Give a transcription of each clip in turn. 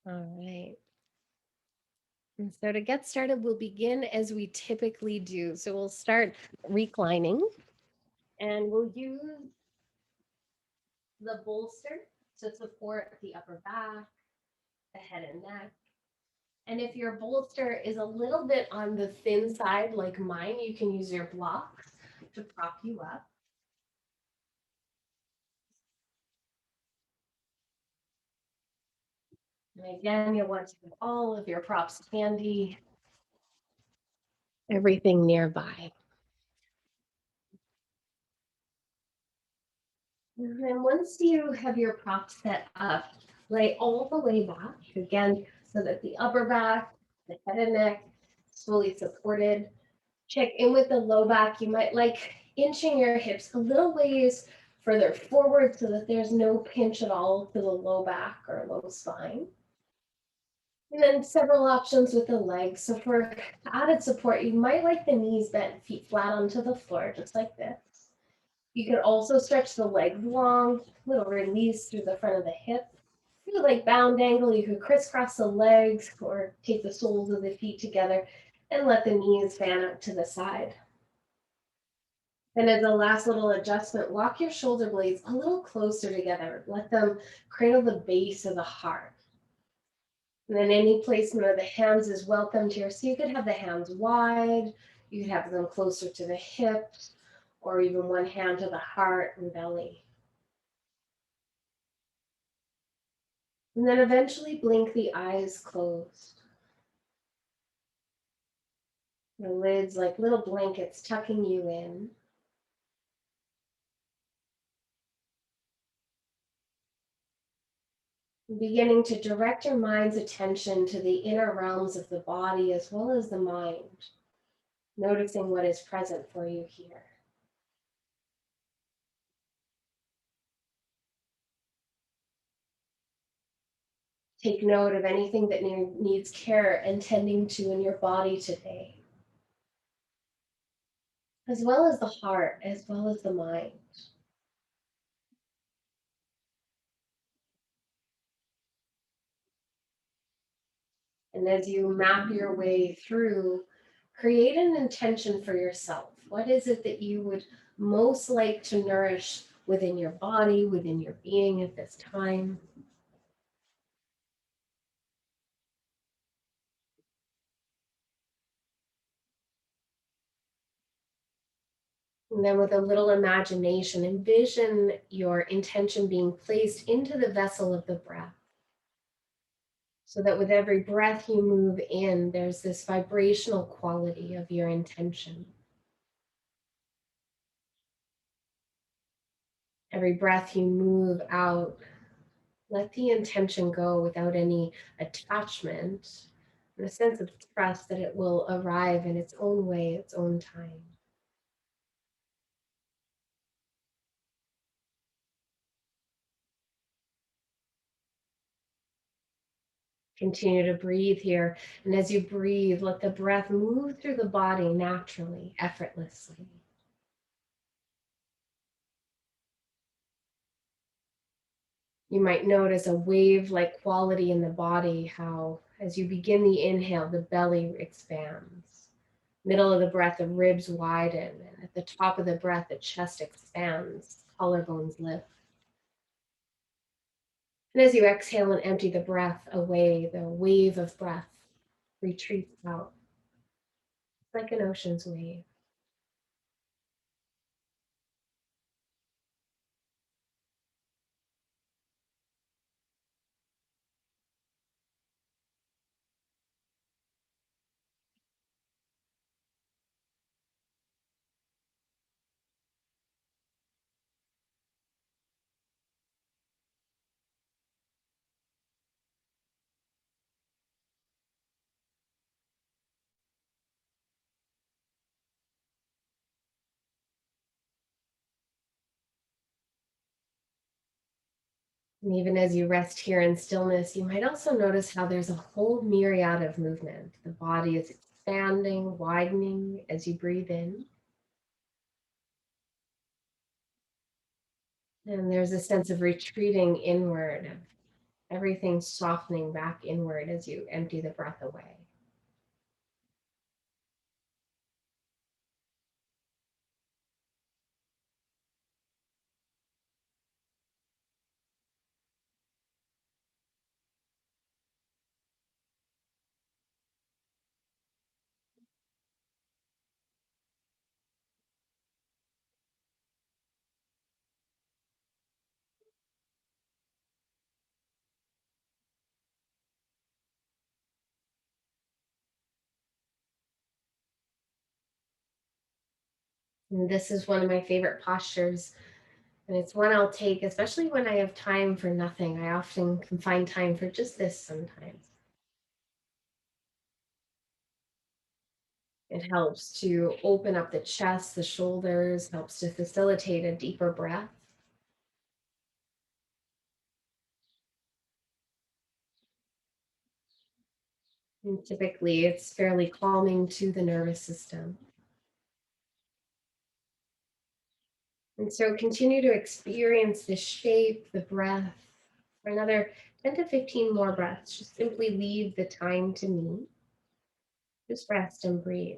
All right. And so to get started, we'll begin as we typically do. So we'll start reclining and we'll use the bolster to support the upper back, the head and neck. And if your bolster is a little bit on the thin side, like mine, you can use your blocks to prop you up. And again, you'll want to have all of your props handy, everything nearby. And then once you have your props set up, lay all the way back again so that the upper back, the head and neck is fully supported. Check in with the low back. You might like inching your hips a little ways further forward so that there's no pinch at all to the low back or low spine. And then several options with the legs. So for added support, you might like the knees bent, feet flat onto the floor, just like this. You can also stretch the legs long, little release through the front of the hip. If you like bound angle, you could crisscross the legs or take the soles of the feet together and let the knees fan out to the side. And as a last little adjustment, walk your shoulder blades a little closer together. Let them cradle the base of the heart. And then any placement of the hands is welcomed here. So you could have the hands wide, you could have them closer to the hips, or even one hand to the heart and belly. And then eventually blink the eyes closed. The lids like little blankets tucking you in. Beginning to direct your mind's attention to the inner realms of the body as well as the mind, noticing what is present for you here. Take note of anything that needs care and tending to in your body today, as well as the heart, as well as the mind. And as you map your way through, create an intention for yourself. What is it that you would most like to nourish within your body, within your being at this time? And then, with a little imagination, envision your intention being placed into the vessel of the breath. So that with every breath you move in, there's this vibrational quality of your intention. Every breath you move out, let the intention go without any attachment and a sense of trust that it will arrive in its own way, its own time. Continue to breathe here. And as you breathe, let the breath move through the body naturally, effortlessly. You might notice a wave-like quality in the body, how as you begin the inhale, the belly expands. Middle of the breath, the ribs widen. And at the top of the breath, the chest expands, collarbones lift. And as you exhale and empty the breath away, the wave of breath retreats out like an ocean's wave. And even as you rest here in stillness, you might also notice how there's a whole myriad of movement. The body is expanding, widening as you breathe in. And there's a sense of retreating inward, of everything softening back inward as you empty the breath away. And this is one of my favorite postures. And it's one I'll take, especially when I have time for nothing. I often can find time for just this sometimes. It helps to open up the chest, the shoulders, helps to facilitate a deeper breath. And typically, it's fairly calming to the nervous system. And so continue to experience the shape, the breath for another 10 to 15 more breaths. Just simply leave the time to me. Just rest and breathe.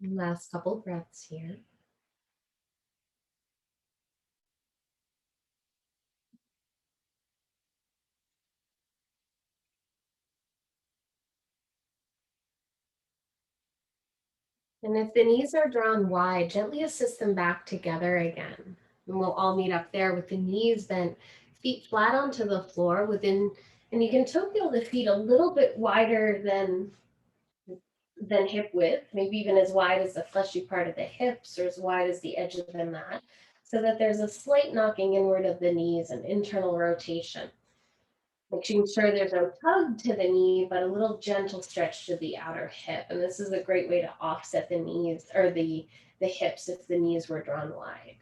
Last couple breaths here. And if the knees are drawn wide, gently assist them back together again. And we'll all meet up there with the knees bent, feet flat onto the floor and you can tilt the feet a little bit wider than hip width, maybe even as wide as the fleshy part of the hips or as wide as the edge of the mat, so that there's a slight knocking inward of the knees and internal rotation. Making sure there's no tug to the knee, but a little gentle stretch to the outer hip. And this is a great way to offset the knees or the hips if the knees were drawn wide.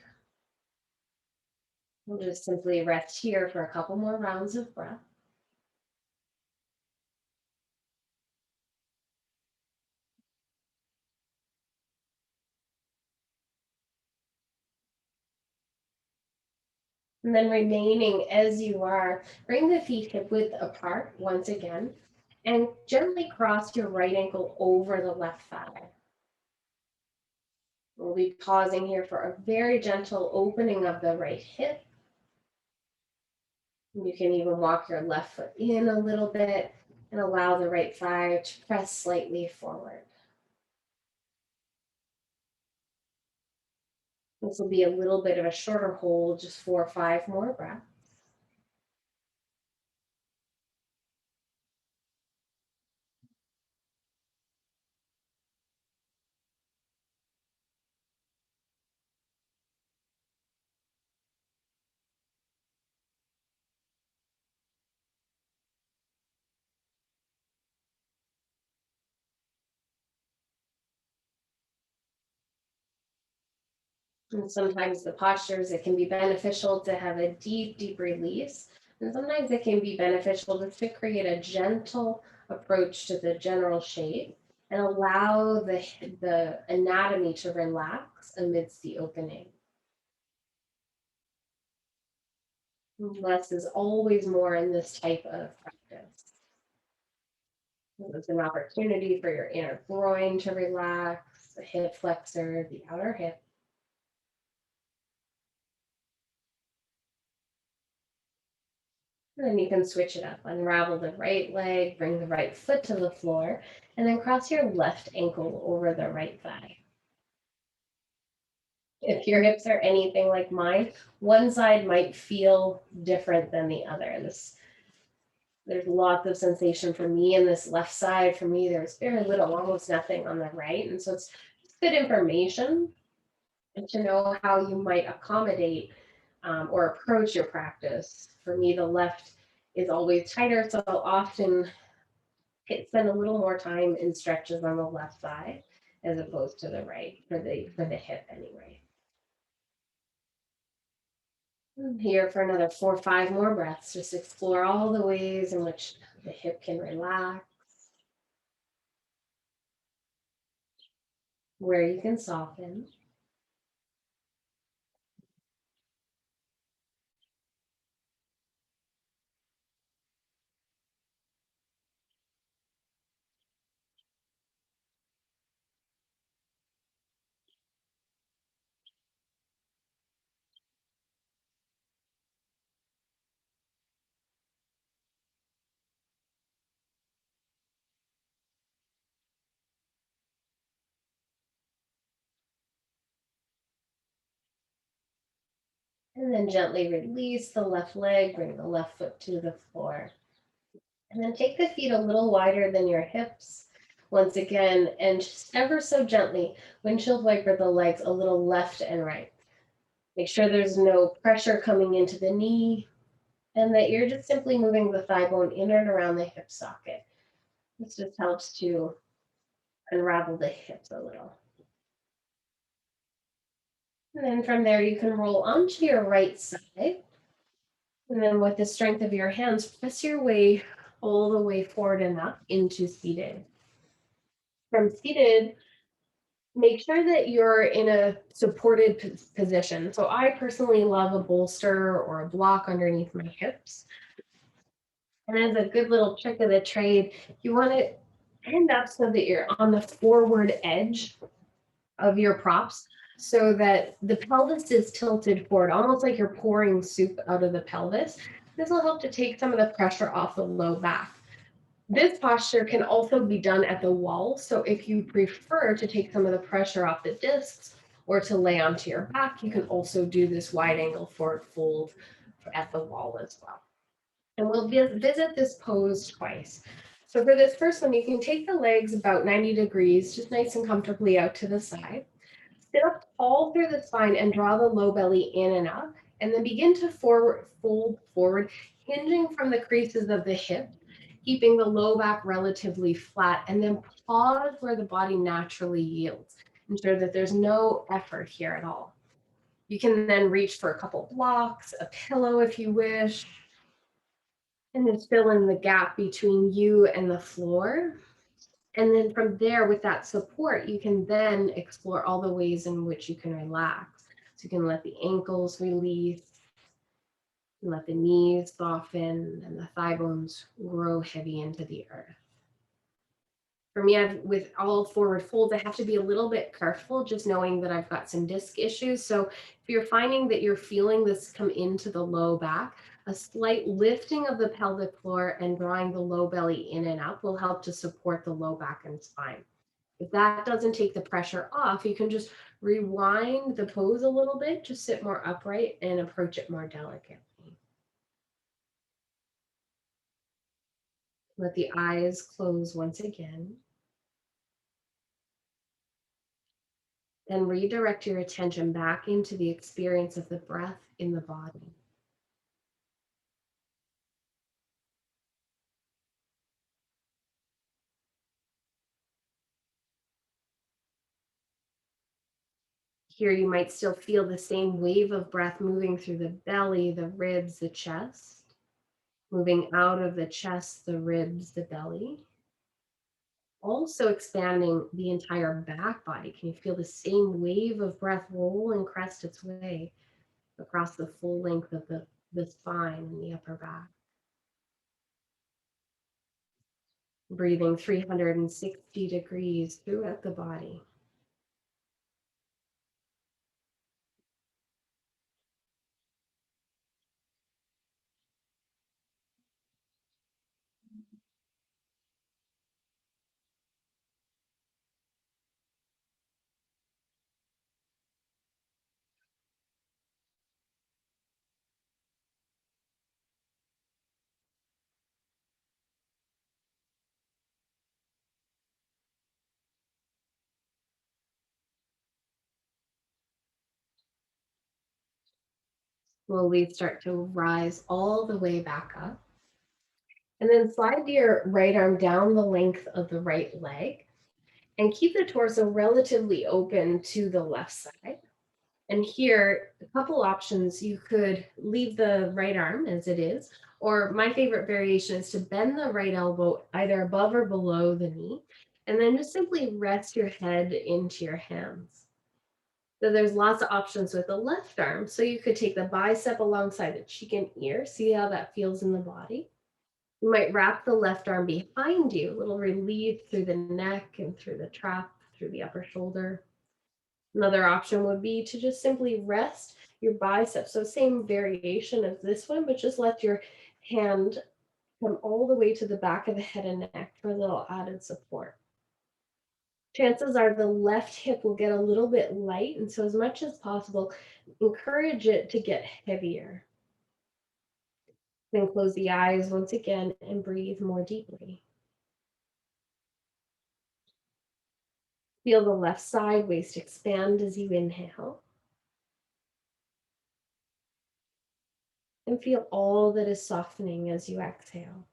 We'll just simply rest here for a couple more rounds of breath. And then remaining as you are, bring the feet hip width apart once again and gently cross your right ankle over the left thigh. We'll be pausing here for a very gentle opening of the right hip. You can even walk your left foot in a little bit and allow the right thigh to press slightly forward. This will be a little bit of a shorter hold, just 4 or 5 more breaths. And sometimes the postures, it can be beneficial to have a deep, deep release. And sometimes it can be beneficial just to create a gentle approach to the general shape and allow the anatomy to relax amidst the opening. Less is always more in this type of practice. It's an opportunity for your inner groin to relax, the hip flexor, the outer hip. And then you can switch it up, unravel the right leg, bring the right foot to the floor, and then cross your left ankle over the right thigh. If your hips are anything like mine, one side might feel different than the other. There's lots of sensation for me in this left side. For me, there's very little, almost nothing on the right. And so it's good information and to know how you might accommodate or approach your practice. For me, the left is always tighter, so I'll often spend a little more time in stretches on the left side as opposed to the right for the hip anyway. Here for another 4 or 5 more breaths. Just explore all the ways in which the hip can relax, where you can soften. And then gently release the left leg, bring the left foot to the floor. And then take the feet a little wider than your hips once again, and just ever so gently windshield wiper the legs a little left and right. Make sure there's no pressure coming into the knee and that you're just simply moving the thigh bone in and around the hip socket. This just helps to unravel the hips a little. And then from there, you can roll onto your right side. And then with the strength of your hands, press your way all the way forward and up into seated. From seated, make sure that you're in a supported position. So I personally love a bolster or a block underneath my hips. And as a good little trick of the trade, you want to end up so that you're on the forward edge of your props so that the pelvis is tilted forward, almost like you're pouring soup out of the pelvis. This will help to take some of the pressure off the low back. This posture can also be done at the wall. So if you prefer to take some of the pressure off the discs or to lay onto your back, you can also do this wide angle forward fold at the wall as well. And we'll visit this pose twice. So for this first one, you can take the legs about 90 degrees, just nice and comfortably out to the side. Sit up tall through the spine and draw the low belly in and up, and then begin to fold forward, hinging from the creases of the hip, keeping the low back relatively flat, and then pause where the body naturally yields. Ensure that there's no effort here at all. You can then reach for a couple blocks, a pillow if you wish, and then fill in the gap between you and the floor. And then from there, with that support, you can then explore all the ways in which you can relax. So you can let the ankles release, let the knees soften, and the thigh bones grow heavy into the earth. For me, with all forward folds, I have to be a little bit careful, just knowing that I've got some disc issues. So if you're finding that you're feeling this come into the low back, a slight lifting of the pelvic floor and drawing the low belly in and up will help to support the low back and spine. If that doesn't take the pressure off, you can just rewind the pose a little bit, just sit more upright and approach it more delicately. Let the eyes close once again. Then redirect your attention back into the experience of the breath in the body. Here you might still feel the same wave of breath moving through the belly, the ribs, the chest, moving out of the chest, the ribs, the belly. Also expanding the entire back body. Can you feel the same wave of breath roll and crest its way across the full length of the spine and the upper back? Breathing 360 degrees throughout the body. Slowly start to rise all the way back up. And then slide your right arm down the length of the right leg and keep the torso relatively open to the left side. And here, a couple options. You could leave the right arm as it is, or my favorite variation is to bend the right elbow either above or below the knee, and then just simply rest your head into your hands. So there's lots of options with the left arm. So you could take the bicep alongside the cheek and ear, see how that feels in the body. You might wrap the left arm behind you, a little relief through the neck and through the trap, through the upper shoulder. Another option would be to just simply rest your biceps. So same variation as this one, but just let your hand come all the way to the back of the head and neck for a little added support. Chances are the left hip will get a little bit light. And so as much as possible, encourage it to get heavier. Then close the eyes once again and breathe more deeply. Feel the left side waist expand as you inhale. And feel all that is softening as you exhale.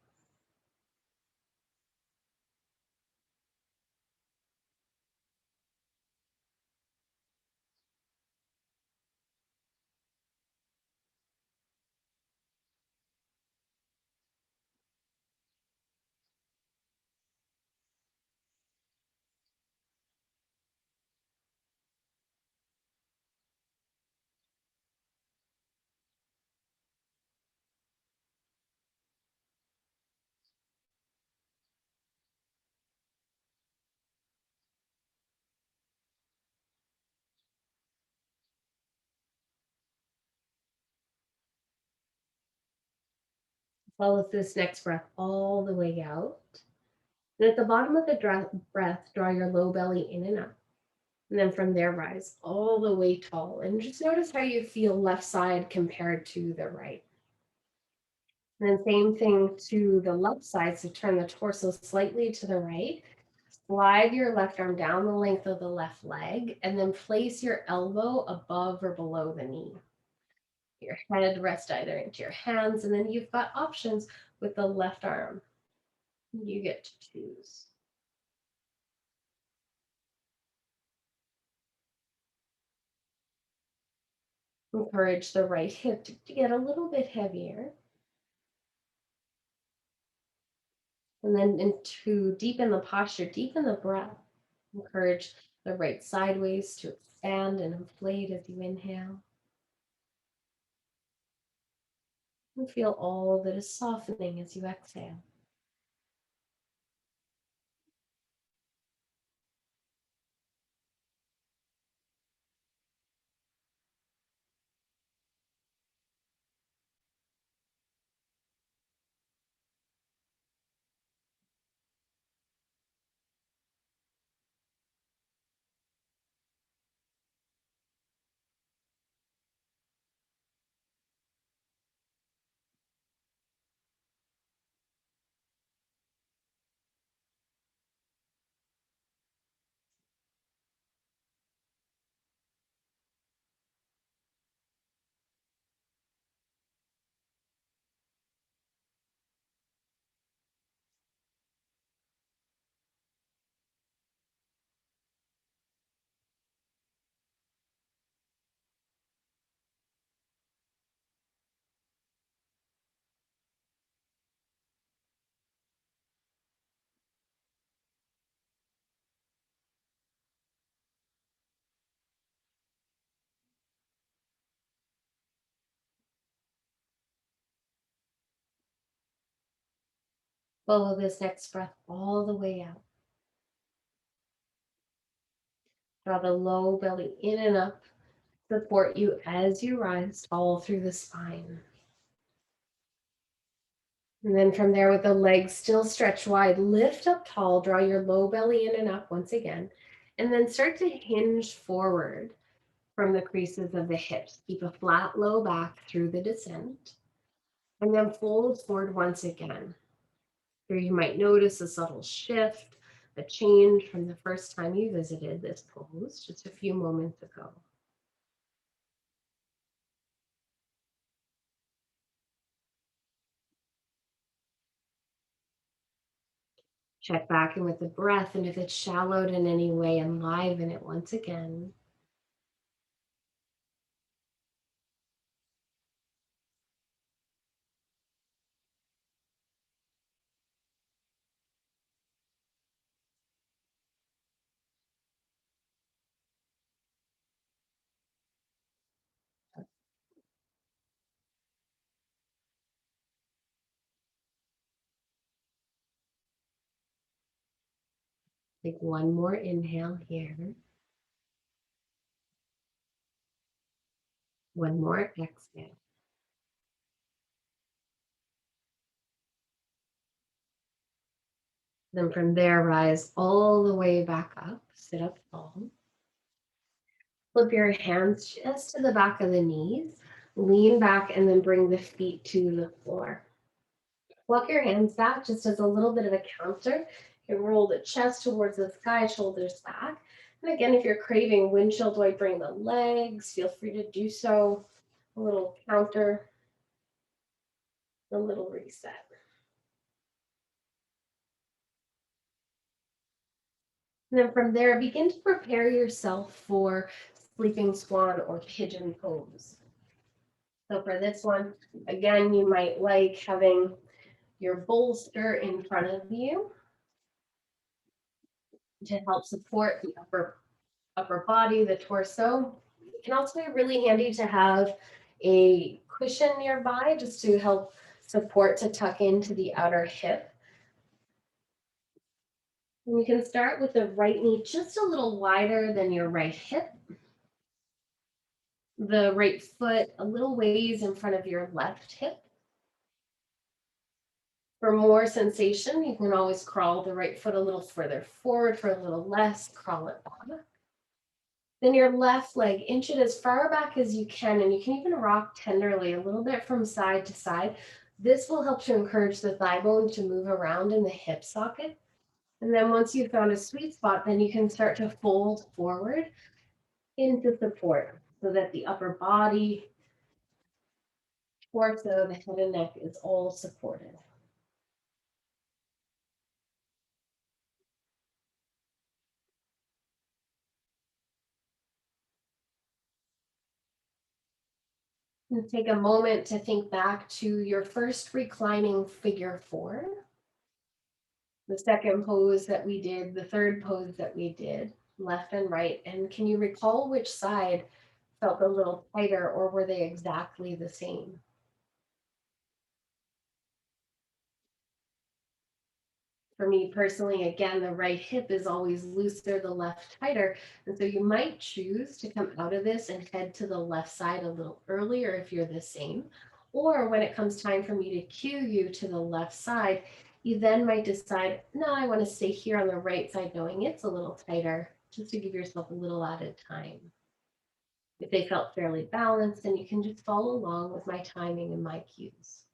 Follow this next breath all the way out. And at the bottom of the breath, draw your low belly in and up. And then from there, rise all the way tall. And just notice how you feel left side compared to the right. And then same thing to the left side. So turn the torso slightly to the right. Slide your left arm down the length of the left leg. And then place your elbow above or below the knee. Your head rest either into your hands. And then you've got options with the left arm. You get to choose. Encourage the right hip to get a little bit heavier. And then to deepen the posture, deepen the breath. Encourage the right sideways to expand and inflate as you inhale. And feel all that is softening as you exhale. Follow this next breath all the way out. Draw the low belly in and up. Support you as you rise all through the spine. And then from there, with the legs still stretched wide, lift up tall, draw your low belly in and up once again, and then start to hinge forward from the creases of the hips. Keep a flat low back through the descent, and then fold forward once again. Here you might notice a subtle shift, a change from the first time you visited this pose just a few moments ago. Check back in with the breath, and if it's shallowed in any way, enliven it once again. Take one more inhale here, one more exhale. Then from there, rise all the way back up, sit up tall. Flip your hands just to the back of the knees, lean back, and then bring the feet to the floor. Walk your hands back just as a little bit of a counter. You can roll the chest towards the sky, shoulders back. And again, if you're craving windshield while bring the legs, feel free to do so. A little counter, a little reset. And then from there, begin to prepare yourself for sleeping swan or pigeon pose. So for this one, again, you might like having your bolster in front of you to help support the upper body, the torso. It can also be really handy to have a cushion nearby just to help support to tuck into the outer hip. And you can start with the right knee just a little wider than your right hip. The right foot a little ways in front of your left hip. For more sensation, you can always crawl the right foot a little further forward. For a little less, crawl it back. Then your left leg, inch it as far back as you can, and you can even rock tenderly a little bit from side to side. This will help to encourage the thigh bone to move around in the hip socket. And then once you've found a sweet spot, then you can start to fold forward into support so that the upper body, torso, the head and neck is all supported. And take a moment to think back to your first reclining figure four, the second pose that we did, the third pose that we did, left and right. And can you recall which side felt a little tighter, or were they exactly the same? For me personally, again, the right hip is always looser, the left tighter. And so you might choose to come out of this and head to the left side a little earlier if you're the same. Or when it comes time for me to cue you to the left side, you then might decide, no, I want to stay here on the right side, knowing it's a little tighter, just to give yourself a little added time. If they felt fairly balanced, then you can just follow along with my timing and my cues.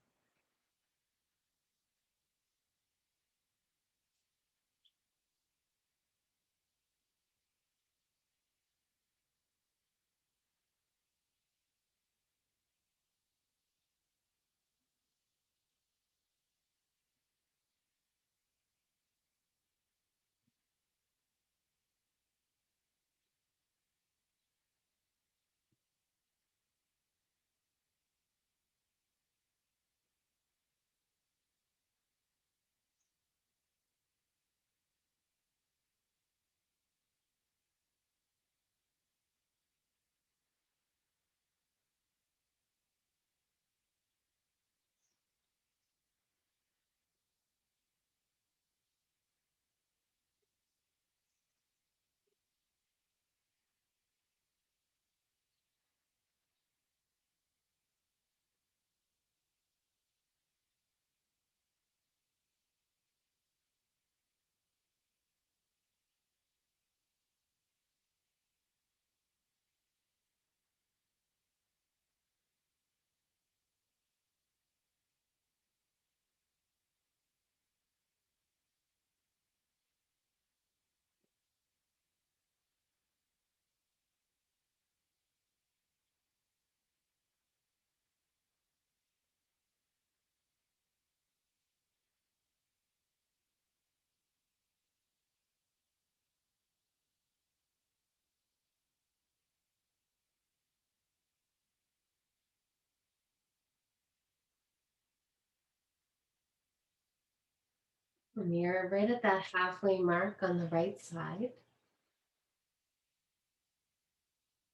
And you're right at that halfway mark on the right side.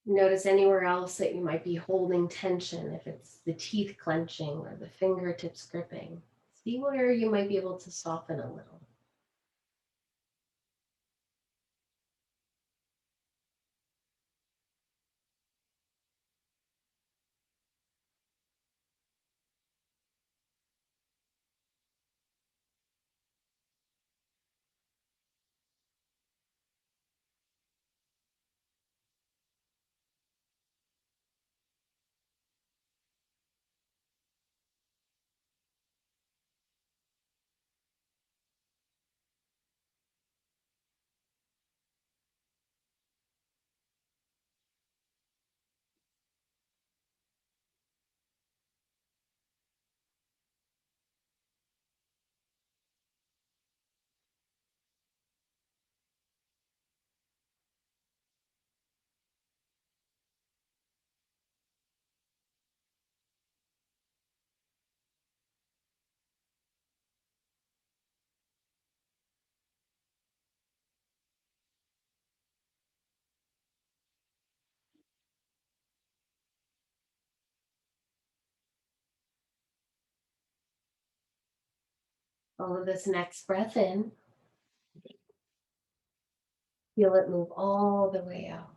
Notice anywhere else that you might be holding tension, if it's the teeth clenching or the fingertips gripping. See where you might be able to soften a little. Follow this next breath in. Feel it move all the way out.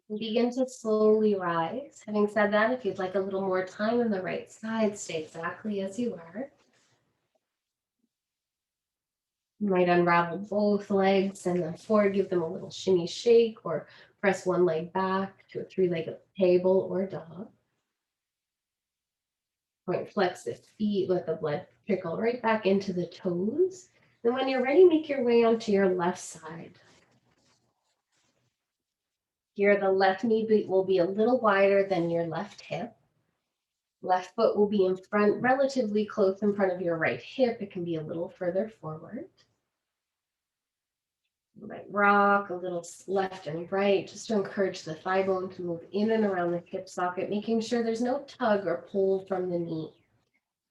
And begin to slowly rise. Having said that, if you'd like a little more time on the right side, stay exactly as you are. You might unravel both legs and then forward, give them a little shimmy shake, or press one leg back to a three-legged table or dog. Point flex the feet, let the blood trickle right back into the toes. Then when you're ready, make your way onto your left side. Here, the left knee will be a little wider than your left hip. Left foot will be in front, relatively close in front of your right hip. It can be a little further forward. You might rock a little left and right just to encourage the thigh bone to move in and around the hip socket, making sure there's no tug or pull from the knee.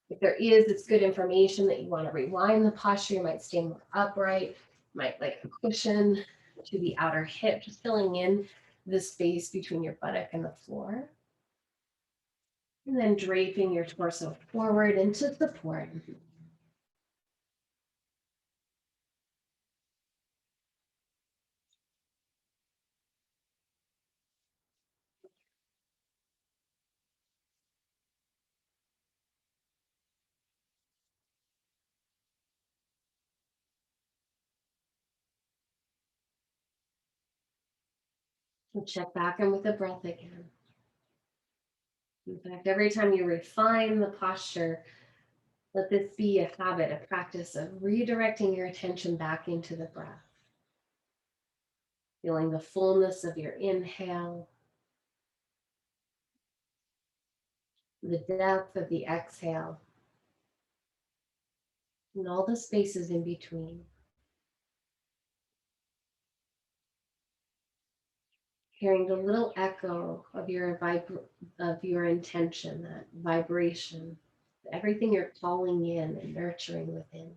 If there is, it's good information that you want to rewind the posture. You might stay more upright, you might like a cushion to the outer hip, just filling in the space between your buttock and the floor. And then draping your torso forward into support. And check back in with the breath again. In fact, every time you refine the posture, let this be a habit, a practice of redirecting your attention back into the breath. Feeling the fullness of your inhale, the depth of the exhale, and all the spaces in between. Hearing the little echo of your intention, that vibration, everything you're calling in and nurturing within.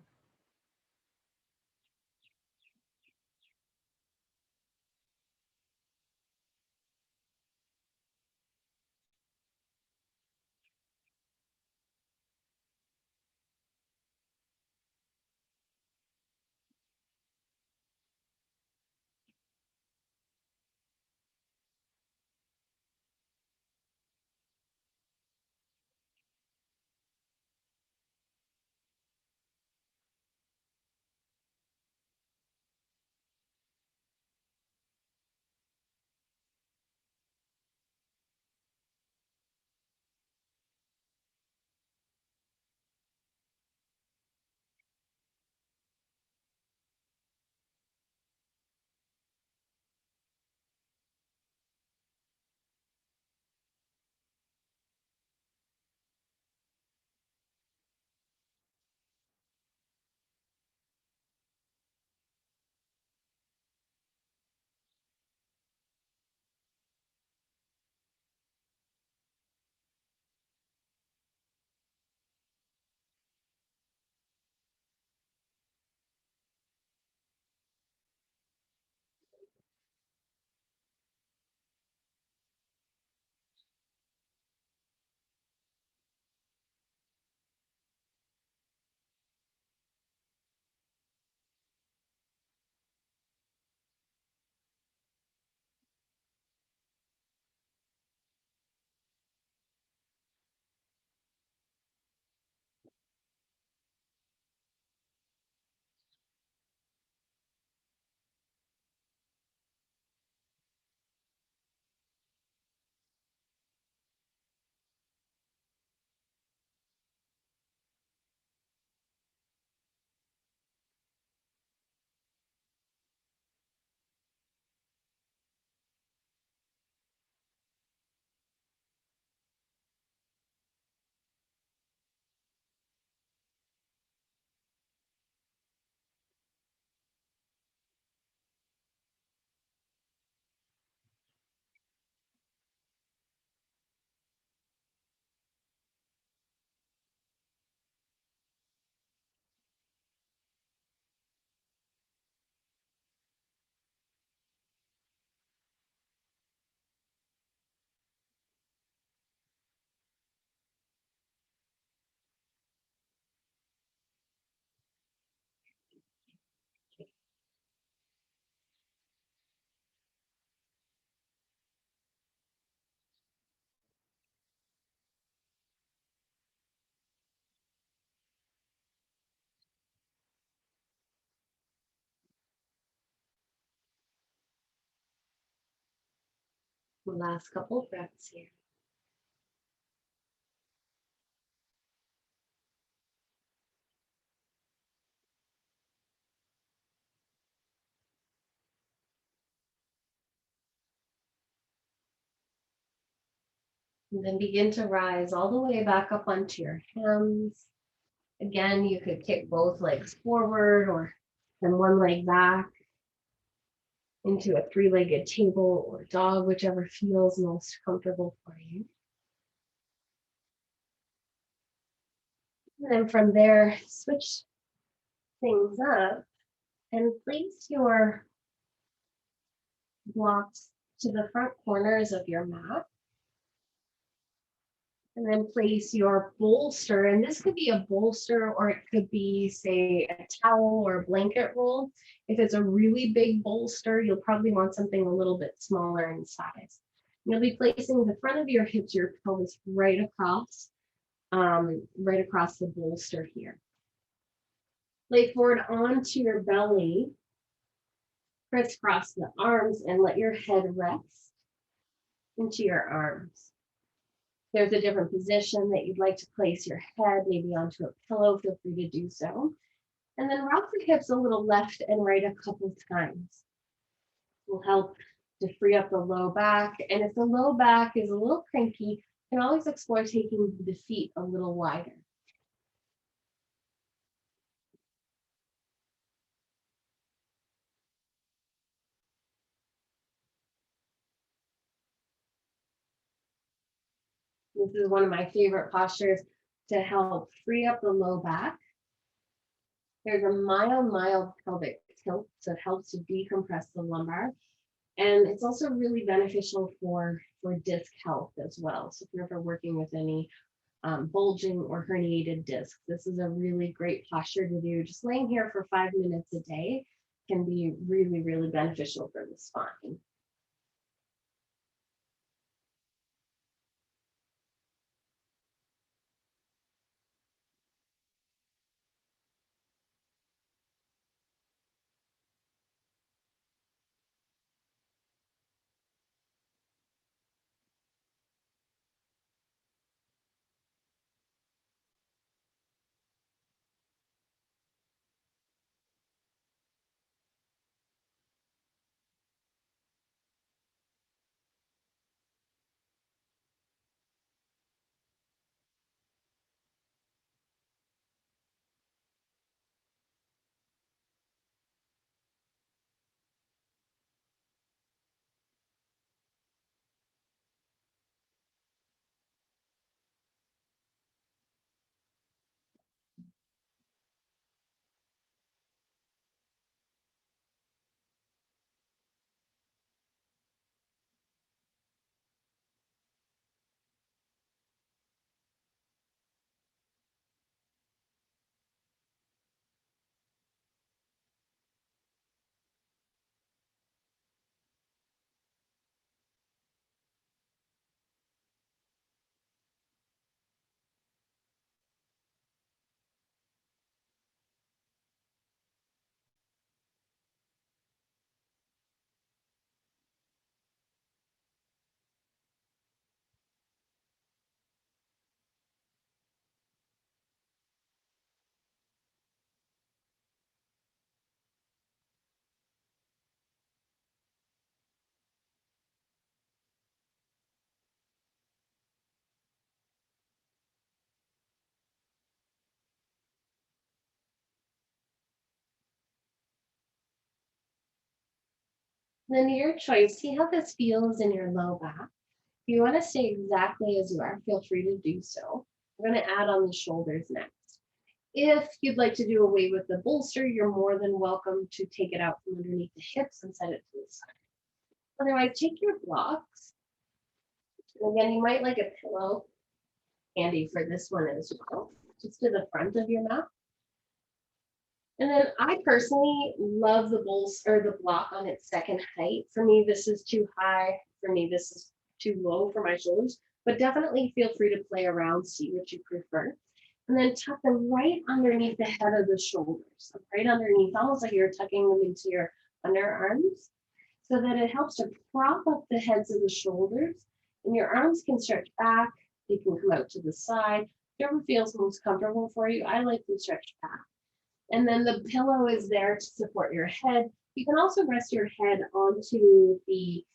The last couple of breaths here. And then begin to rise all the way back up onto your hands. Again, you could kick both legs forward or then one leg back into a three-legged table or dog, whichever feels most comfortable for you. And then from there, switch things up and place your blocks to the front corners of your mat. And then place your bolster, and this could be a bolster or it could be, say, a towel or a blanket roll. If it's a really big bolster, you'll probably want something a little bit smaller in size. You'll be placing the front of your hips, your pelvis right across the bolster here. Lay forward onto your belly, crisscross the arms, and let your head rest into your arms. There's a different position that you'd like to place your head, maybe onto a pillow, feel free to do so. And then rock the hips a little left and right a couple times. Will help to free up the low back. And if the low back is a little cranky, you can always explore taking the feet a little wider. This is one of my favorite postures to help free up the low back. There's a mild pelvic tilt, so it helps to decompress the lumbar. And it's also really beneficial for disc health as well. So if you're ever working with any bulging or herniated discs, this is a really great posture to do. Just laying here for 5 minutes a day can be really, really beneficial for the spine. Then your choice, see how this feels in your low back. If you want to stay exactly as you are, feel free to do so. We're going to add on the shoulders next. If you'd like to do away with the bolster, you're more than welcome to take it out from underneath the hips and set it to the side. Otherwise, take your blocks. And again, you might like a pillow handy for this one as well, just to the front of your mat. And then I personally love the bolster or the block on its second height. For me, this is too high. For me, this is too low for my shoulders, but definitely feel free to play around, see what you prefer. And then tuck them right underneath the head of the shoulders, so right underneath, almost like you're tucking them into your underarms. so that it helps to prop up the heads of the shoulders, and your arms can stretch back. They can come out to the side. Whatever feels most comfortable for you. I like them stretched back. And then the pillow is there to support your head. You can also rest your head onto the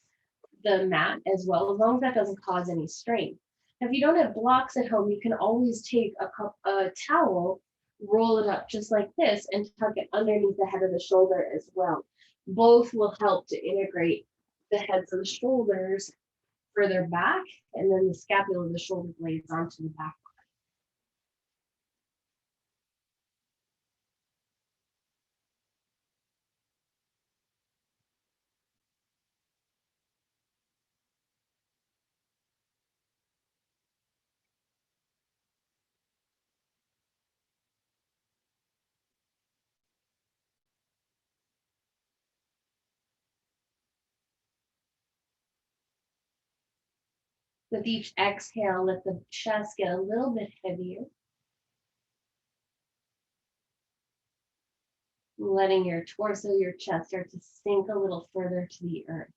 mat as well, as long as that doesn't cause any strain. If you don't have blocks at home, you can always take a towel, roll it up just like this, and tuck it underneath the head of the shoulder as well. Both will help to integrate the heads of the shoulders further back, and then the scapula of the shoulder blades onto the back. With each exhale, let the chest get a little bit heavier. Letting your torso, your chest start to sink a little further to the earth.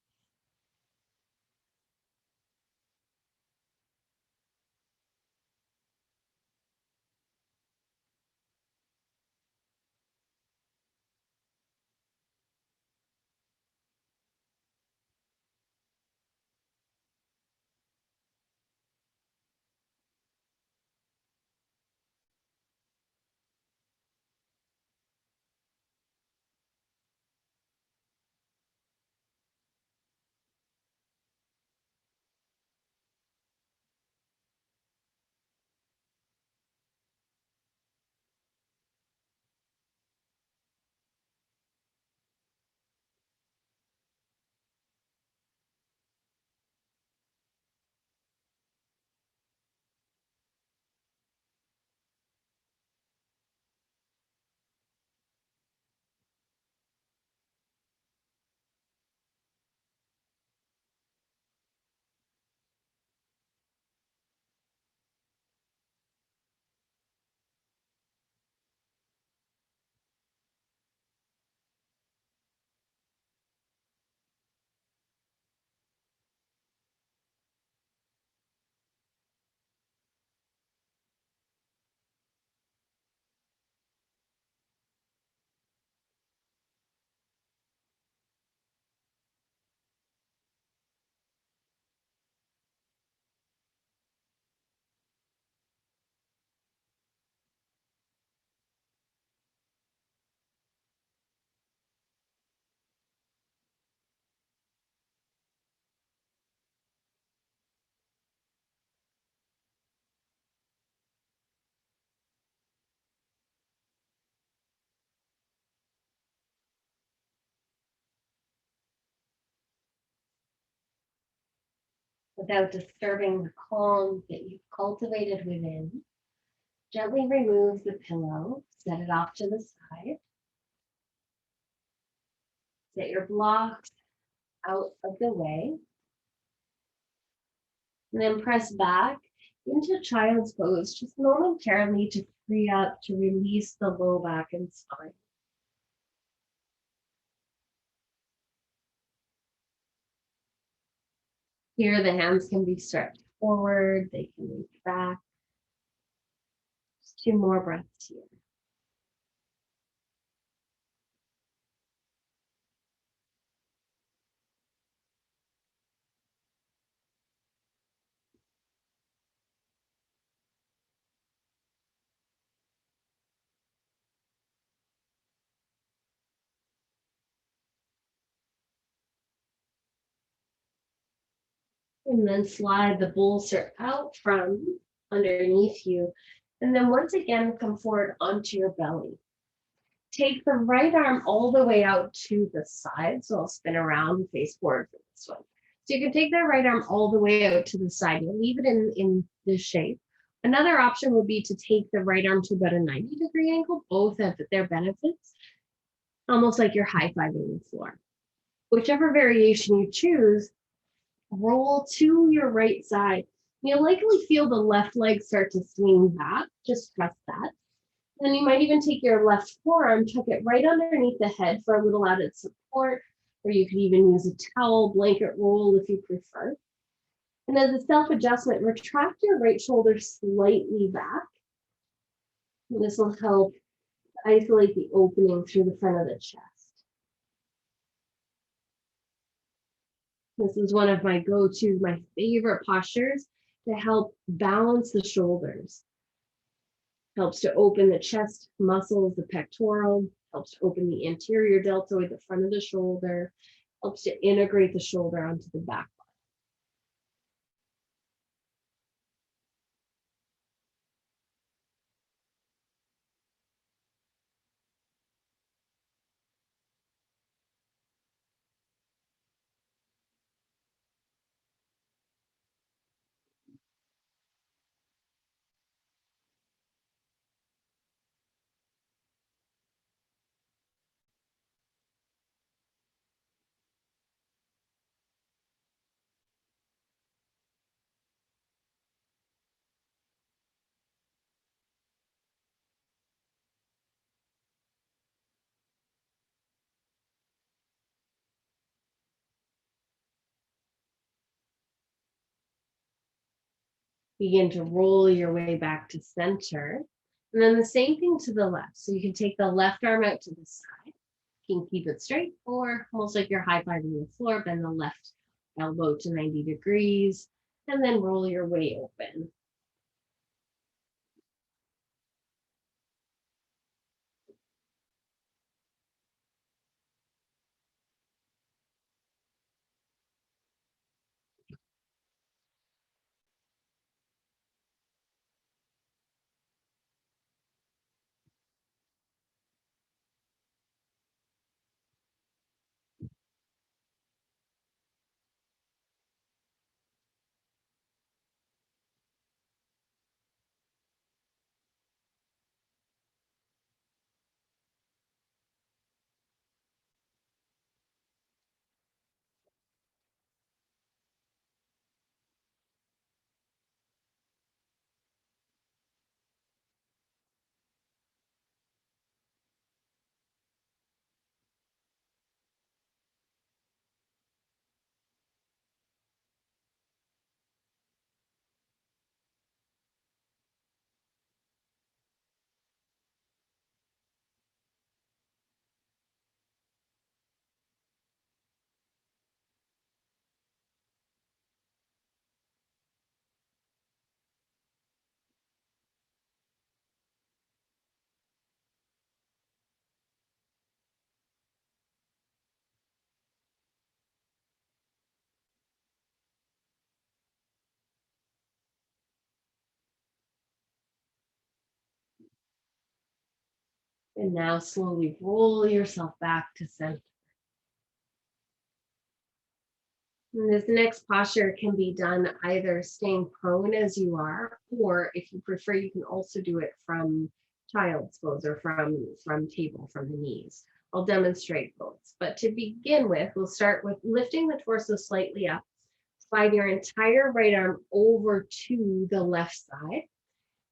Without disturbing the calm that you've cultivated within, gently remove the pillow, set it off to the side. Set your blocks out of the way, and then press back into child's pose just momentarily to free up, to release the low back and spine. Here, the hands can be stretched forward, they can reach back. Just 2 more breaths here. And then slide the bolster out from underneath you. And then once again, come forward onto your belly. Take the right arm all the way out to the side. So I'll spin around and face forward for this one. So you can take that right arm all the way out to the side. You'll leave it in this shape. Another option would be to take the right arm to about a 90-degree angle. Both have their benefits, almost like you're high-fiving the floor. Whichever variation you choose, roll to your right side. You'll likely feel the left leg start to swing back. Just trust that. Then you might even take your left forearm, tuck it right underneath the head for a little added support. or you could even use a towel blanket roll if you prefer. And as a self-adjustment, retract your right shoulder slightly back. And this will help isolate the opening through the front of the chest. This is one of my go-to, my favorite postures to help balance the shoulders. Helps to open the chest muscles, the pectoral, helps to open the anterior deltoid, the front of the shoulder, helps to integrate the shoulder onto the back. Begin to roll your way back to center. And then the same thing to the left. So you can take the left arm out to the side. You can keep it straight, or almost like you're high-fiving the floor, bend the left elbow to 90 degrees, and then roll your way open. And now slowly roll yourself back to center. And this next posture can be done either staying prone as you are, or if you prefer, you can also do it from child's pose or from table, from the knees. I'll demonstrate both. But to begin with, we'll start with lifting the torso slightly up. Slide your entire right arm over to the left side.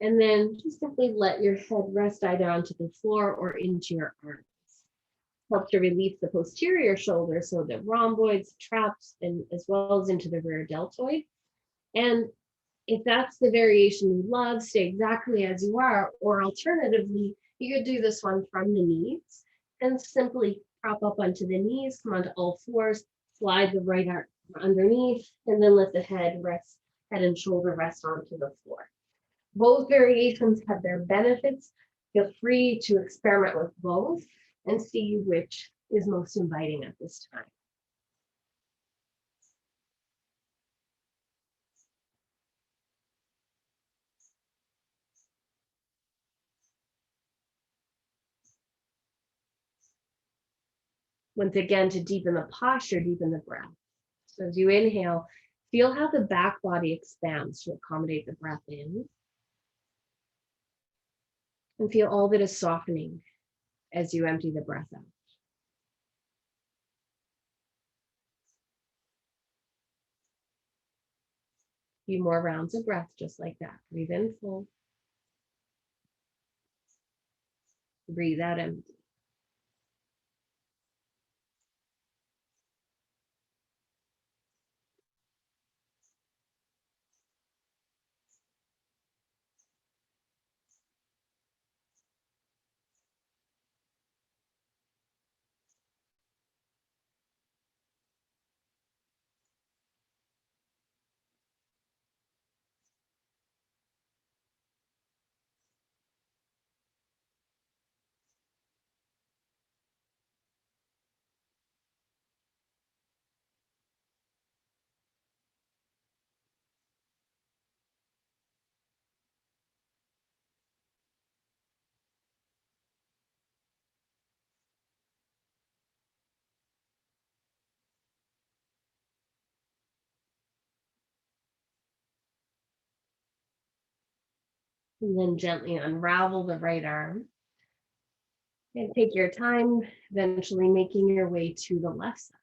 And then just simply let your head rest either onto the floor or into your arms. Help to release the posterior shoulder, so the rhomboids, traps, and as well as into the rear deltoid. And if that's the variation you love, stay exactly as you are, or alternatively, you could do this one from the knees and simply prop up onto the knees, come onto all fours, slide the right arm underneath, and then let the head and shoulder rest onto the floor. Both variations have their benefits. Feel free to experiment with both and see which is most inviting at this time. Once again, to deepen the posture, deepen the breath. So as you inhale, feel how the back body expands to accommodate the breath in. And feel all that is softening as you empty the breath out. A few more rounds of breath just like that. Breathe in full. Breathe out empty. And then gently unravel the right arm. And take your time, eventually making your way to the left side.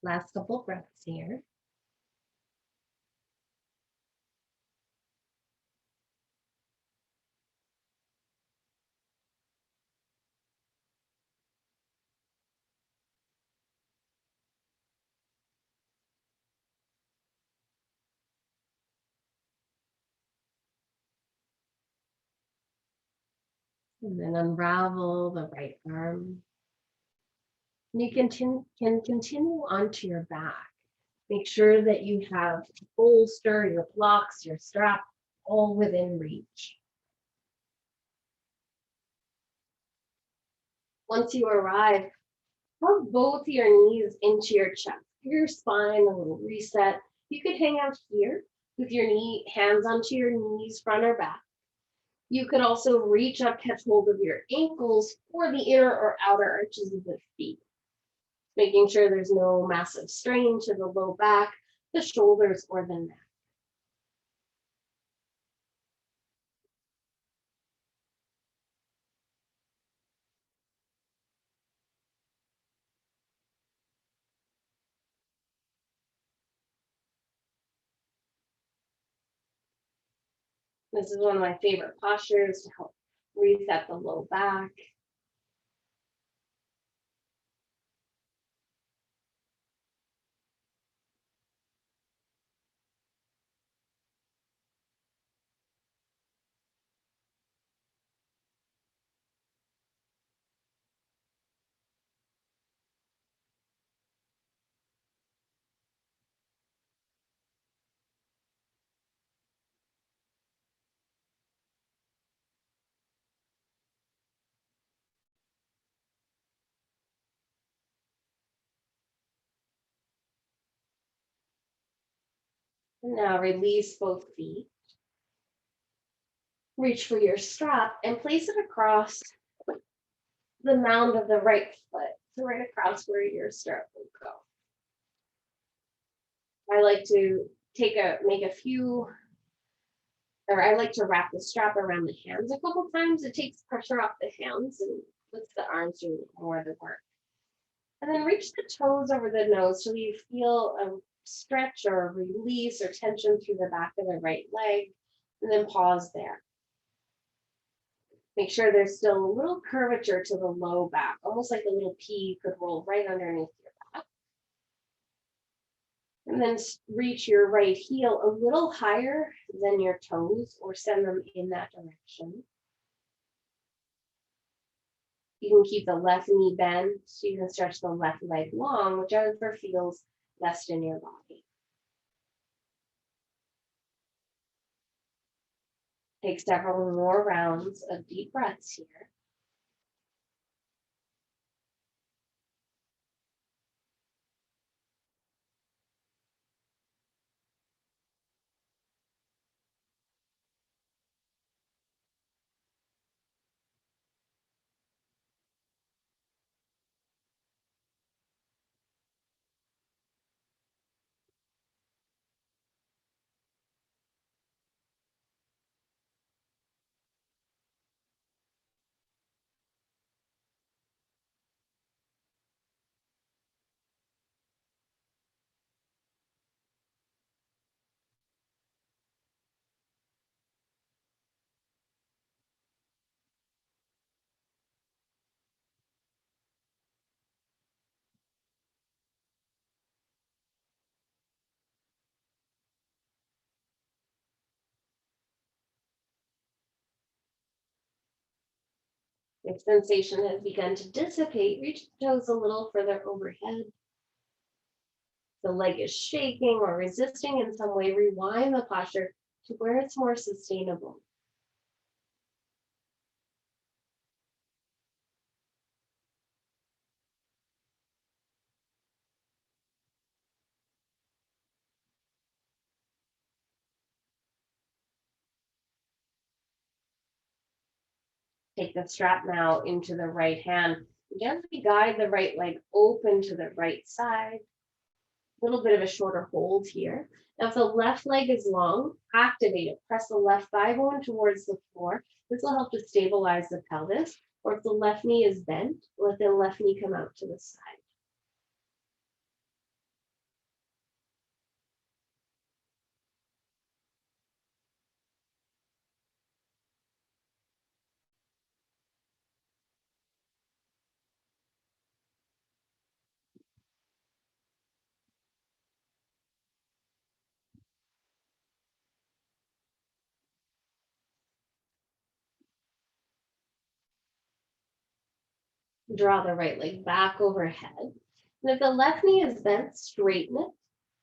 Last couple breaths here. And then unravel the right arm. And you can continue onto your back. Make sure that you have bolster, your blocks, your strap, all within reach. Once you arrive, hug both your knees into your chest. Give your spine a little reset. You could hang out here with your hands onto your knees, front or back. You could also reach up, catch hold of your ankles or the inner or outer arches of the feet, making sure there's no massive strain to the low back, the shoulders, or the neck. This is one of my favorite postures to help reset the low back. And now release both feet. Reach for your strap and place it across the mound of the right foot, so right across where your strap will go. I like to make a few, or I like to wrap the strap around the hands a couple times. It takes pressure off the hands and lets the arms do more of the work. And then reach the toes over the nose so you feel a stretch or release or tension through the back of the right leg, and then pause there. Make sure there's still a little curvature to the low back, almost like a little pea could roll right underneath your back. And then reach your right heel a little higher than your toes or send them in that direction. You can keep the left knee bent so you can stretch the left leg long, whichever feels best in your body. Take several more rounds of deep breaths here. If sensation has begun to dissipate, reach the toes a little further overhead. The leg is shaking or resisting in some way, rewind the posture to where it's more sustainable. Take the strap now into the right hand. Gently guide the right leg open to the right side. A little bit of a shorter hold here. Now, if the left leg is long, activate it. Press the left thigh bone towards the floor. This will help to stabilize the pelvis. Or if the left knee is bent, let the left knee come out to the side. Draw the right leg back overhead. And if the left knee is bent, straighten it.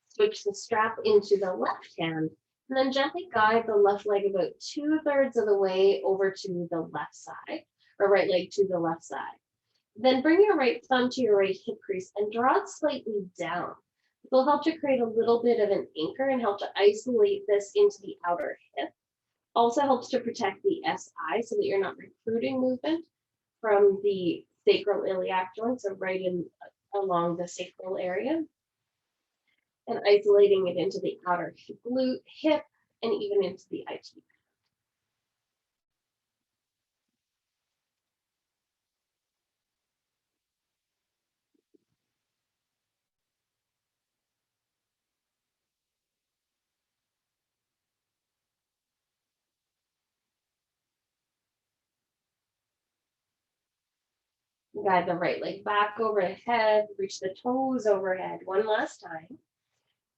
Switch the strap into the left hand. And then gently guide the left leg about 2/3 of the way over to the left side, or right leg to the left side. Then bring your right thumb to your right hip crease and draw it slightly down. It will help to create a little bit of an anchor and help to isolate this into the outer hip. Also helps to protect the SI so that you're not recruiting movement from the sacral iliac joint, so right in along the sacral area, and isolating it into the outer glute, hip, and even into the IT. Guide the right leg back overhead, reach the toes overhead one last time.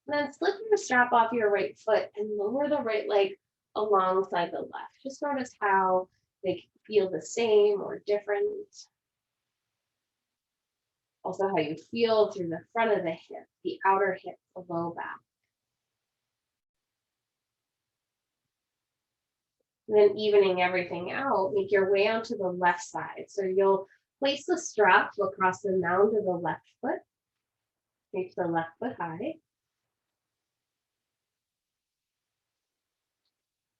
And then slip your strap off your right foot and lower the right leg alongside the left. Just notice how they feel the same or different. Also, how you feel through the front of the hip, the outer hip, the low back. And then evening everything out, make your way onto the left side. So you'll place the strap across the mound of the left foot, make the left foot high.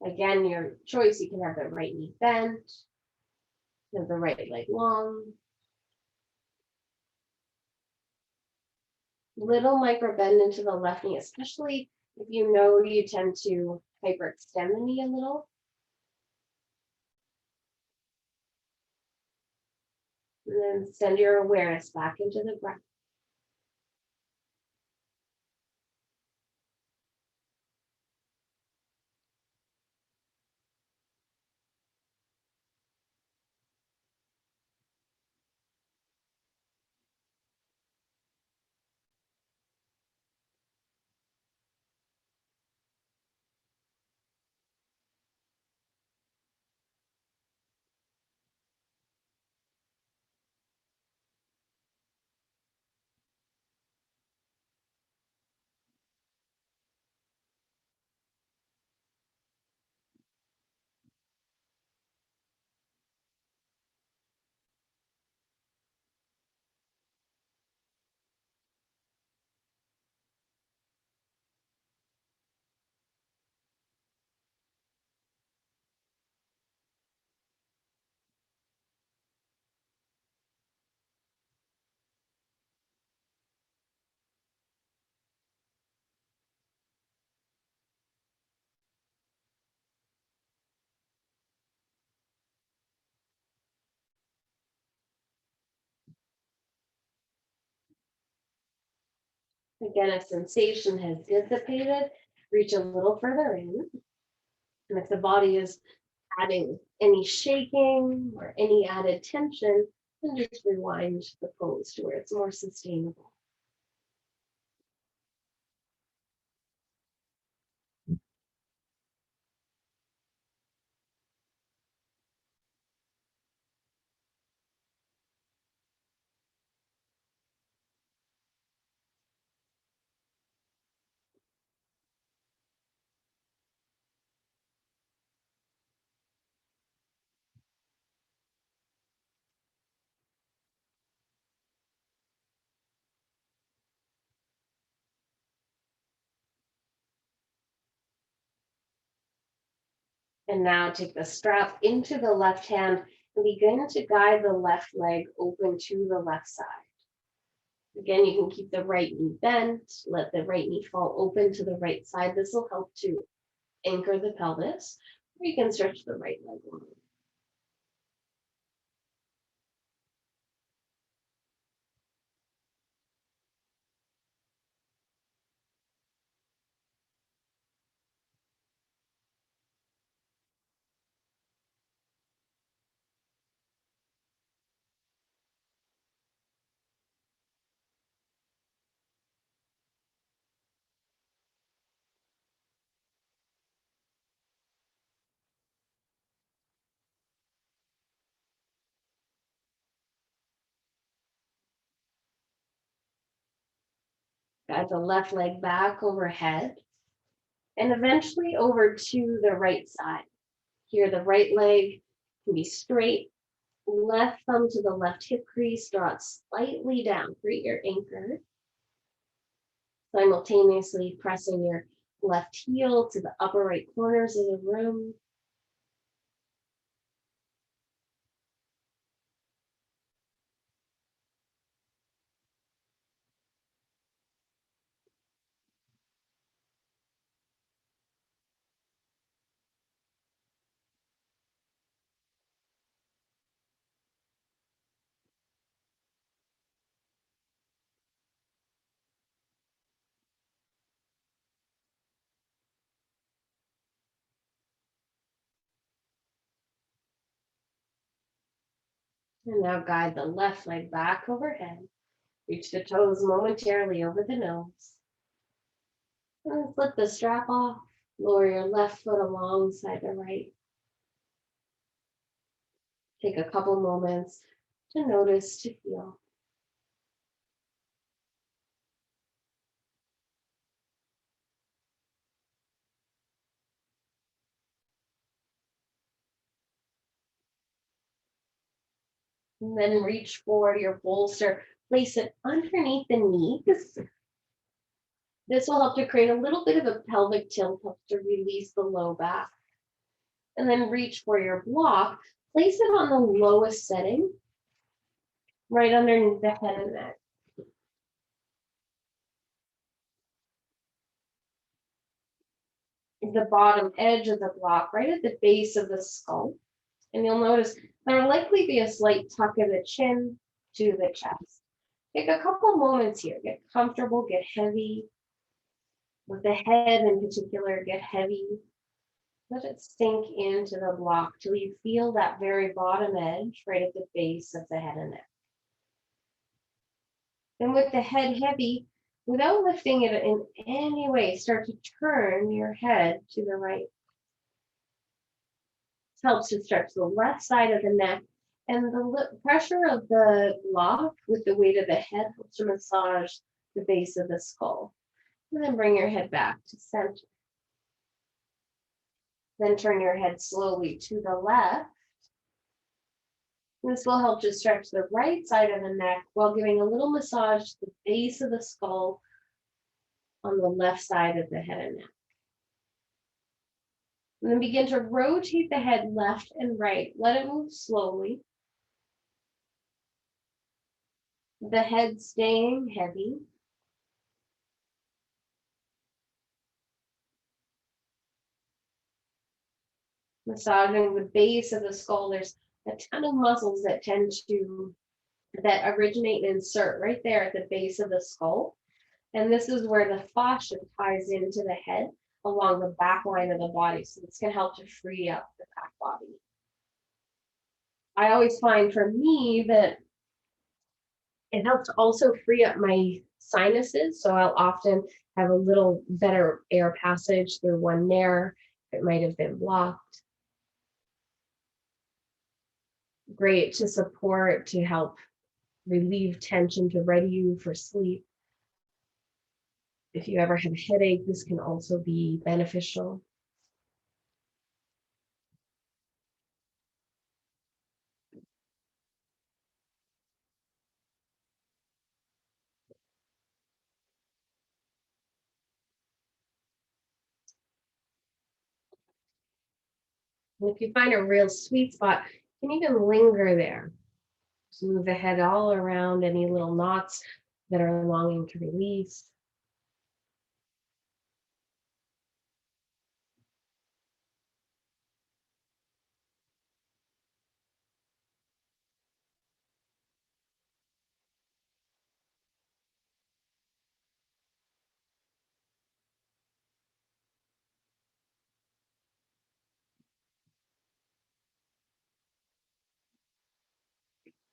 Again, your choice, you can have the right knee bent, have the right leg long. Little micro bend into the left knee, especially if you know you tend to hyperextend the knee a little. And then send your awareness back into the breath. Again, if sensation has dissipated, reach a little further in. And if the body is adding any shaking or any added tension, then just rewind the pose to where it's more sustainable. And now take the strap into the left hand and begin to guide the left leg open to the left side. Again, you can keep the right knee bent, let the right knee fall open to the right side. This will help to anchor the pelvis, or you can stretch the right leg long. Guide the left leg back overhead and eventually over to the right side. Here, the right leg can be straight, left thumb to the left hip crease, draw it slightly down, create your anchor, simultaneously pressing your left heel to the upper right corners of the room. And now guide the left leg back overhead. Reach the toes momentarily over the nose. And then flip the strap off. Lower your left foot alongside the right. Take a couple moments to notice, to feel. And then reach for your bolster. Place it underneath the knees. This will help to create a little bit of a pelvic tilt, help to release the low back. And then reach for your block. Place it on the lowest setting, right underneath the head and neck. The bottom edge of the block, right at the base of the skull. And you'll notice there will likely be a slight tuck of the chin to the chest. Take a couple moments here, get comfortable, get heavy. With the head in particular, get heavy. Let it sink into the block till you feel that very bottom edge right at the base of the head and neck. And with the head heavy, without lifting it in any way, start to turn your head to the right. This helps to stretch the left side of the neck, and the pressure of the block with the weight of the head helps to massage the base of the skull. And then bring your head back to center. Then turn your head slowly to the left. This will help to stretch the right side of the neck while giving a little massage to the base of the skull on the left side of the head and neck. And then begin to rotate the head left and right. Let it move slowly. The head staying heavy. Massaging the base of the skull. There's a ton of muscles that that originate and insert right there at the base of the skull. And this is where the fascia ties into the head along the back line of the body. So this can help to free up the back body. I always find for me that it helps to also free up my sinuses. So I'll often have a little better air passage through one nair. It might have been blocked. Great to support, to help relieve tension, to ready you for sleep. If you ever have a headache, this can also be beneficial. And if you find a real sweet spot, you can even linger there. Just move the head all around any little knots that are longing to release.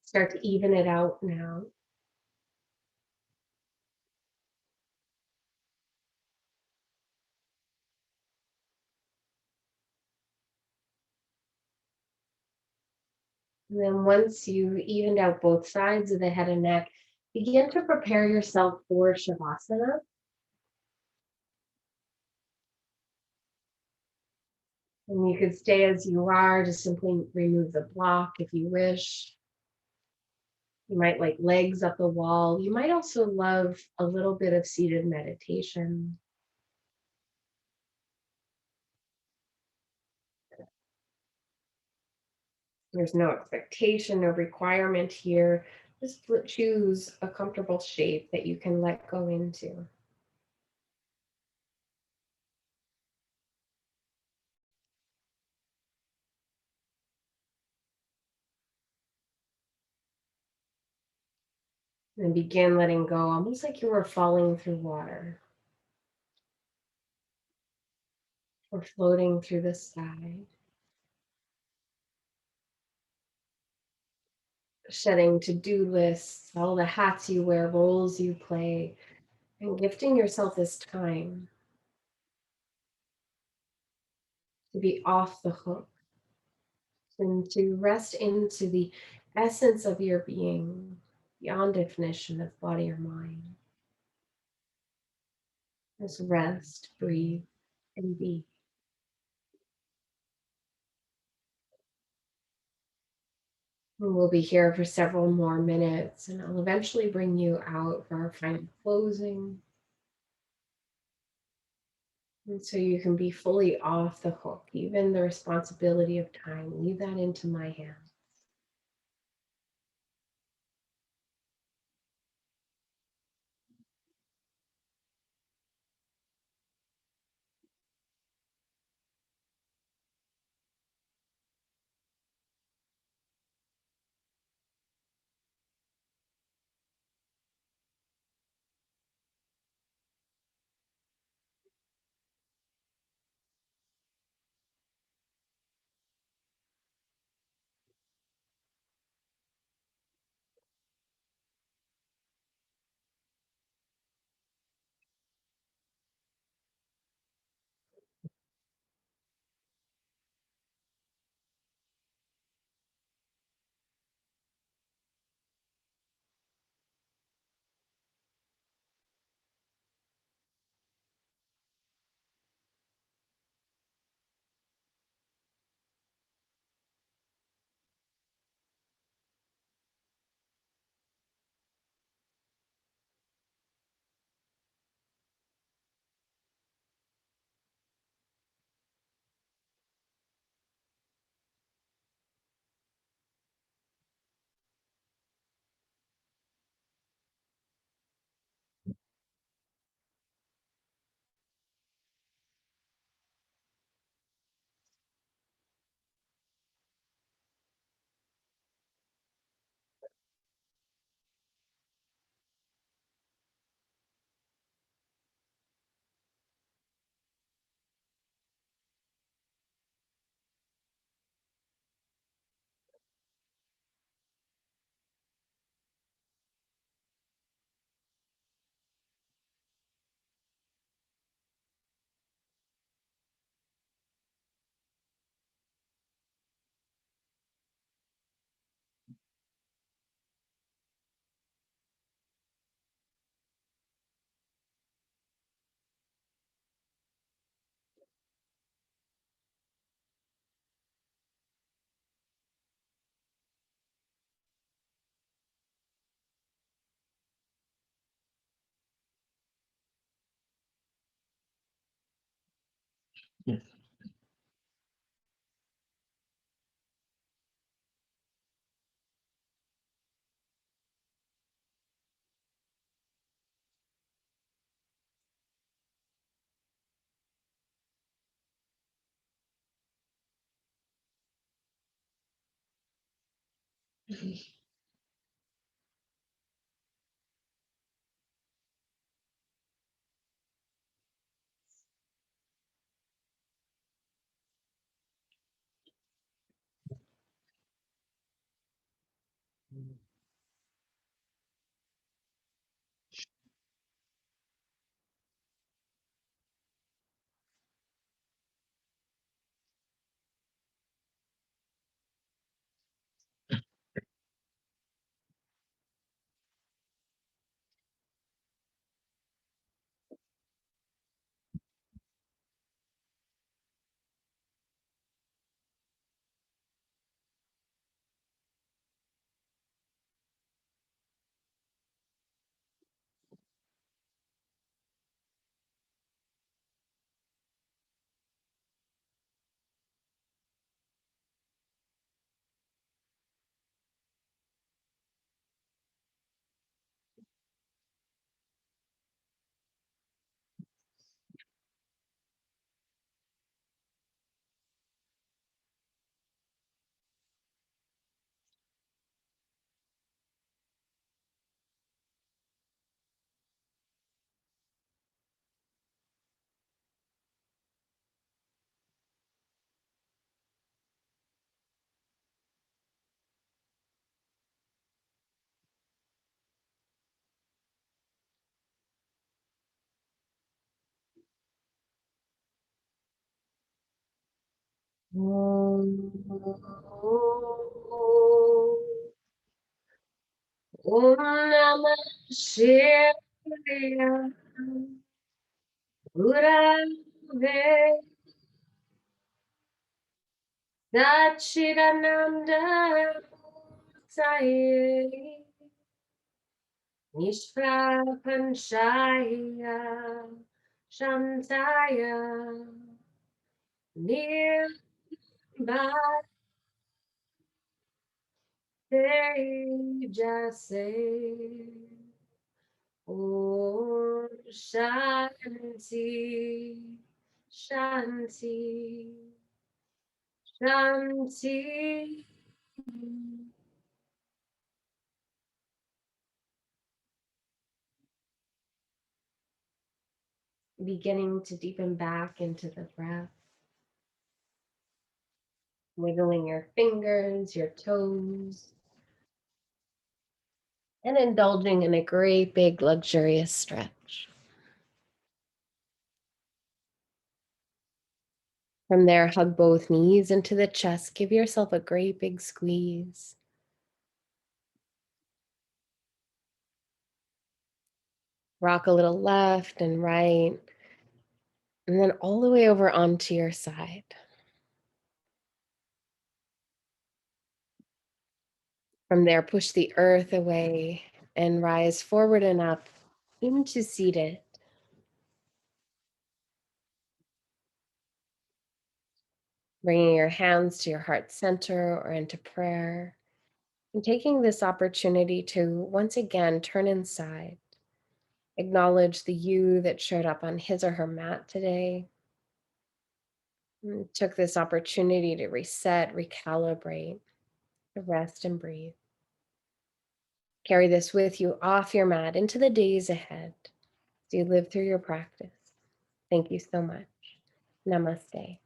Start to even it out now. And then once you've evened out both sides of the head and neck, begin to prepare yourself for Shavasana. And you could stay as you are, just simply remove the block if you wish. You might like legs up the wall. You might also love a little bit of seated meditation. There's no expectation, no requirement here. Just choose a comfortable shape that you can let go into. And begin letting go, almost like you were falling through water or floating through the sky. Shedding to-do lists, all the hats you wear, roles you play, and gifting yourself this time to be off the hook and to rest into the essence of your being beyond definition of body or mind. Just rest, breathe, and be. And we'll be here for several more minutes, and I'll eventually bring you out for our final closing. And so you can be fully off the hook, even the responsibility of time. Leave that into my hands. Om Namah Shivaya. Gurave Satchidananda Murtaye Nishprapanchaya Shantaya Nirbhaya Tejase Om Shanti Shanti Shanti. Beginning to deepen back into the breath, wiggling your fingers, your toes, and indulging in a great big luxurious stretch. From there, hug both knees into the chest. Give yourself a great big squeeze. Rock a little left and right, and then all the way over onto your side. From there, push the earth away and rise forward and up into seated. Bringing your hands to your heart center or into prayer. And taking this opportunity to once again turn inside. Acknowledge the you that showed up on his or her mat today. And took this opportunity to reset, recalibrate, to rest and breathe. Carry this with you off your mat into the days ahead as you live through your practice. Thank you so much. Namaste.